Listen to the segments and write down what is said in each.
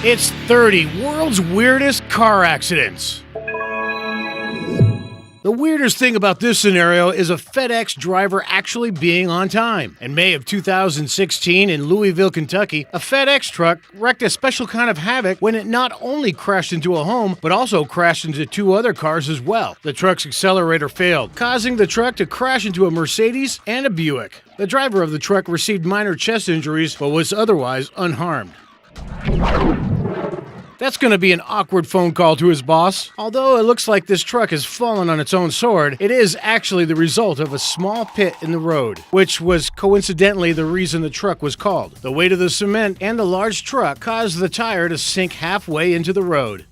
It's 30 World's Weirdest Car Accidents. The weirdest thing about this scenario is a FedEx driver actually being on time. In May of 2016 in Louisville, Kentucky, a FedEx truck wreaked a special kind of havoc when it not only crashed into a home, but also crashed into two other cars as well. The truck's accelerator failed, causing the truck to crash into a Mercedes and a Buick. The driver of the truck received minor chest injuries, but was otherwise unharmed. That's going to be an awkward phone call to his boss. Although it looks like this truck has fallen on its own sword, it is actually the result of a small pit in the road, which was coincidentally the reason the truck was called. The weight of the cement and the large truck caused the tire to sink halfway into the road.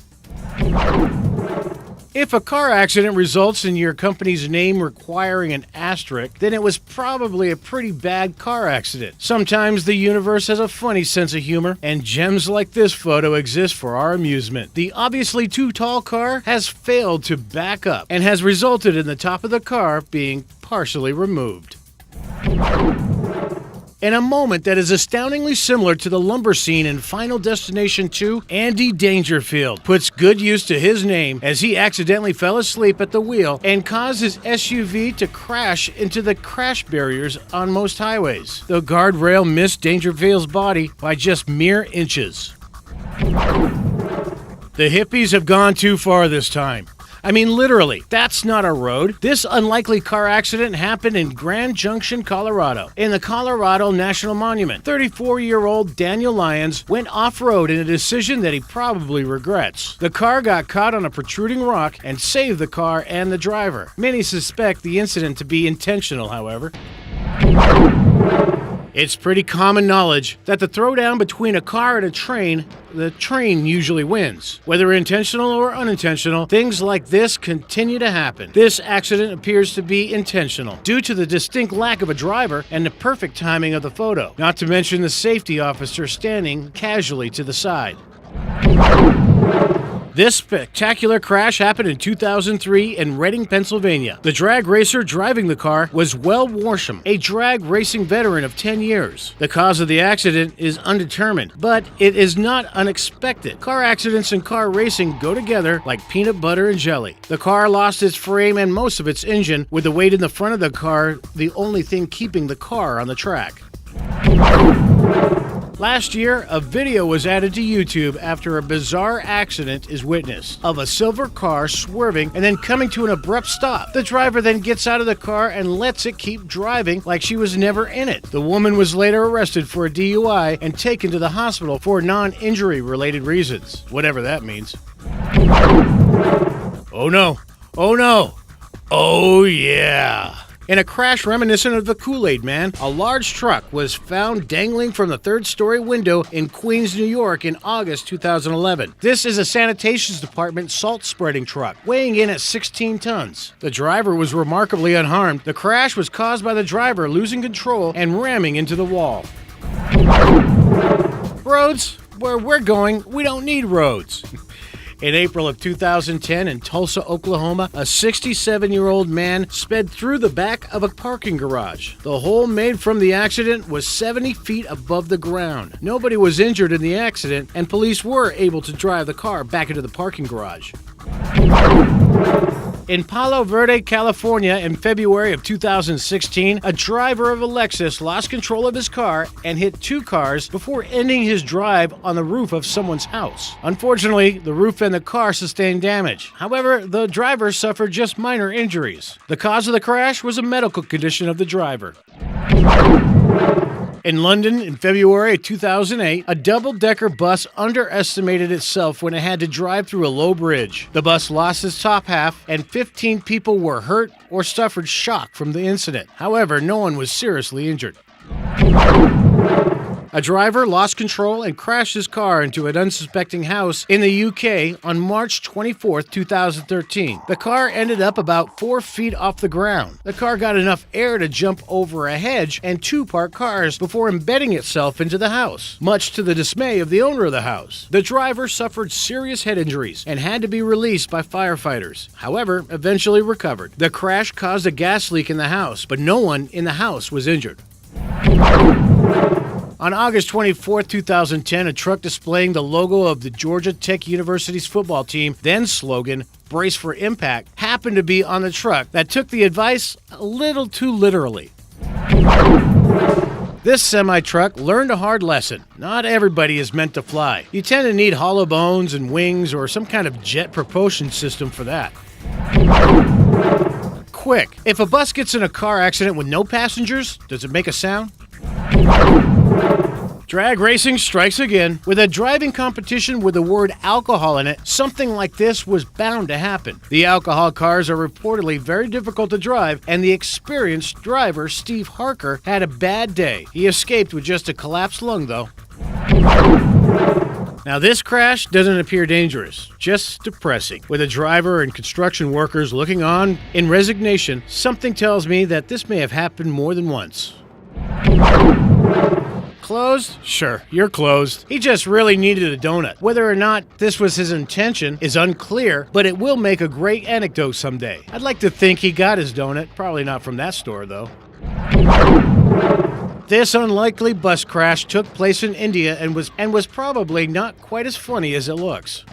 If a car accident results in your company's name requiring an asterisk, then it was probably a pretty bad car accident. Sometimes the universe has a funny sense of humor, and gems like this photo exist for our amusement. The obviously too tall car has failed to back up and has resulted in the top of the car being partially removed. In a moment that is astoundingly similar to the lumber scene in Final Destination 2, Andy Dangerfield puts good use to his name as he accidentally fell asleep at the wheel and caused his SUV to crash into the crash barriers on most highways. The guardrail missed Dangerfield's body by just mere inches. The hippies have gone too far this time. I mean, literally, that's not a road. This unlikely car accident happened in Grand Junction, Colorado. In the Colorado National Monument, 34-year-old Daniel Lyons went off-road in a decision that he probably regrets. The car got caught on a protruding rock and saved the car and the driver. Many suspect the incident to be intentional, however. It's pretty common knowledge that the throwdown between a car and a train, the train usually wins. Whether intentional or unintentional, things like this continue to happen. This accident appears to be intentional, due to the distinct lack of a driver and the perfect timing of the photo, not to mention the safety officer standing casually to the side. This spectacular crash happened in 2003 in Reading, Pennsylvania. The drag racer driving the car was Will Worsham, a drag racing veteran of 10 years. The cause of the accident is undetermined, but it is not unexpected. Car accidents and car racing go together like peanut butter and jelly. The car lost its frame and most of its engine, with the weight in the front of the car the only thing keeping the car on the track. Last year, a video was added to YouTube after a bizarre accident is witnessed of a silver car swerving and then coming to an abrupt stop. The driver then gets out of the car and lets it keep driving like she was never in it. The woman was later arrested for a DUI and taken to the hospital for non-injury related reasons, whatever that means. Oh no, oh no, oh yeah. In a crash reminiscent of the Kool-Aid Man, a large truck was found dangling from the third-story window in Queens, New York in August 2011. This is a sanitation department salt-spreading truck, weighing in at 16 tons. The driver was remarkably unharmed. The crash was caused by the driver losing control and ramming into the wall. Roads? Where we're going, we don't need roads. In April of 2010 in Tulsa, Oklahoma, a 67-year-old man sped through the back of a parking garage. The hole made from the accident was 70 feet above the ground. Nobody was injured in the accident, and police were able to drive the car back into the parking garage. In Palo Verde, California, in February of 2016, a driver of a Lexus lost control of his car and hit two cars before ending his drive on the roof of someone's house. Unfortunately, the roof and the car sustained damage. However, the driver suffered just minor injuries. The cause of the crash was a medical condition of the driver. In London, in February of 2008, a double-decker bus underestimated itself when it had to drive through a low bridge. The bus lost its top half, and 15 people were hurt or suffered shock from the incident. However, no one was seriously injured. A driver lost control and crashed his car into an unsuspecting house in the UK on March 24, 2013. The car ended up about 4 feet off the ground. The car got enough air to jump over a hedge and two parked cars before embedding itself into the house, much to the dismay of the owner of the house. The driver suffered serious head injuries and had to be released by firefighters, however, eventually recovered. The crash caused a gas leak in the house, but no one in the house was injured. On August 24, 2010, a truck displaying the logo of the Georgia Tech University's football team, then slogan, "Brace for Impact," happened to be on the truck that took the advice a little too literally. This semi-truck learned a hard lesson. Not everybody is meant to fly. You tend to need hollow bones and wings or some kind of jet propulsion system for that. Quick, if a bus gets in a car accident with no passengers, does it make a sound? Drag racing strikes again. With a driving competition with the word alcohol in it, something like this was bound to happen. The alcohol cars are reportedly very difficult to drive, and the experienced driver, Steve Harker, had a bad day. He escaped with just a collapsed lung, though. Now, this crash doesn't appear dangerous, just depressing. With a driver and construction workers looking on in resignation, something tells me that this may have happened more than once. Closed? Sure, you're closed. He just really needed a donut. Whether or not this was his intention is unclear, but it will make a great anecdote someday. I'd like to think he got his donut, probably not from that store though. This unlikely bus crash took place in India and was probably not quite as funny as it looks.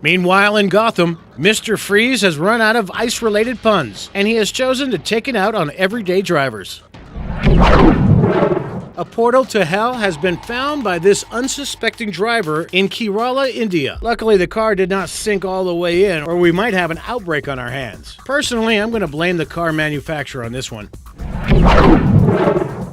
Meanwhile, in Gotham, Mr. Freeze has run out of ice-related puns, and he has chosen to take it out on everyday drivers. A portal to hell has been found by this unsuspecting driver in Kerala, India. Luckily, the car did not sink all the way in, or we might have an outbreak on our hands. Personally, I'm going to blame the car manufacturer on this one.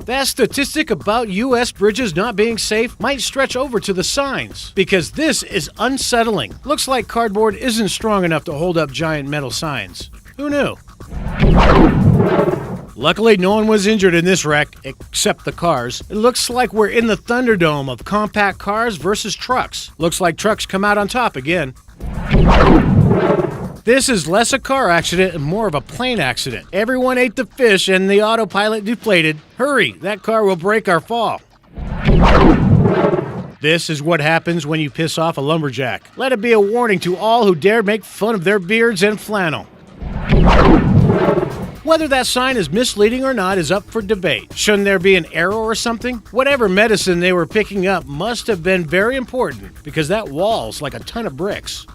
That statistic about U.S. bridges not being safe might stretch over to the signs, because this is unsettling. Looks like cardboard isn't strong enough to hold up giant metal signs. Who knew? Luckily, no one was injured in this wreck, except the cars. It looks like we're in the Thunderdome of compact cars versus trucks. Looks like trucks come out on top again. This is less a car accident and more of a plane accident. Everyone ate the fish and the autopilot deflated. Hurry, that car will break our fall. This is what happens when you piss off a lumberjack. Let it be a warning to all who dare make fun of their beards and flannel. Whether that sign is misleading or not is up for debate. Shouldn't there be an arrow or something? Whatever medicine they were picking up must have been very important, because that wall's like a ton of bricks.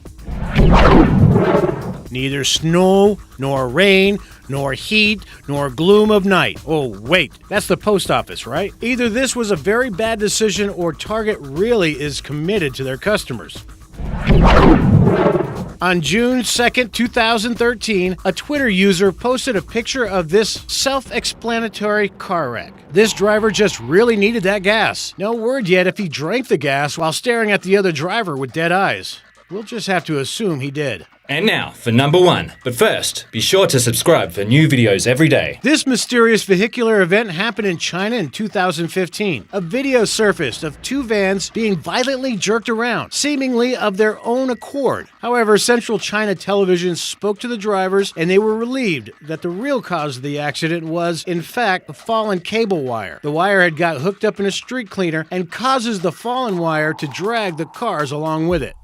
Neither snow, nor rain, nor heat, nor gloom of night. Oh, wait, that's the post office, right? Either this was a very bad decision or Target really is committed to their customers. On June 2nd, 2013, a Twitter user posted a picture of this self-explanatory car wreck. This driver just really needed that gas. No word yet if he drank the gas while staring at the other driver with dead eyes. We'll just have to assume he did. And now for number 1. But first, be sure to subscribe for new videos every day. This mysterious vehicular event happened in China in 2015. A video surfaced of two vans being violently jerked around, seemingly of their own accord. However, Central China Television spoke to the drivers, and they were relieved that the real cause of the accident was, in fact, a fallen cable wire. The wire had got hooked up in a street cleaner and causes the fallen wire to drag the cars along with it.